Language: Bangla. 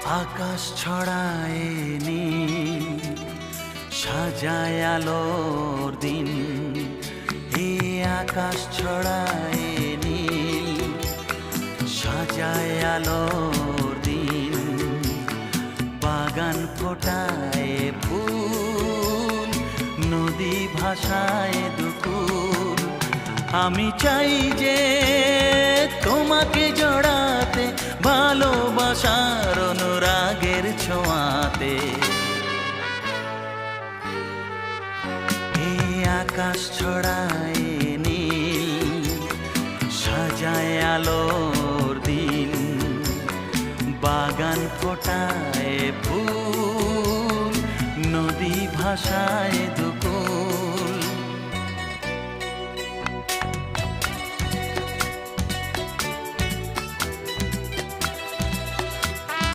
আকাশ ছড়ায় নীল, সাজায় আলোর দিন। এ আকাশ ছড়ায় নীল, সাজায় আলোর দিন। বাগান ফোটায় ফুল, নদী ভাসায় দুকুল। আমি চাই যে তোমাকে জড়াতে, ভালোবাসার অনুরাগের ছোঁয়াতে। এই আকাশ ছড়ায় নীল, সাজায় আলোর দিন। বাগান ফোটায় ফুল, নদী ভাসায় দুকুল।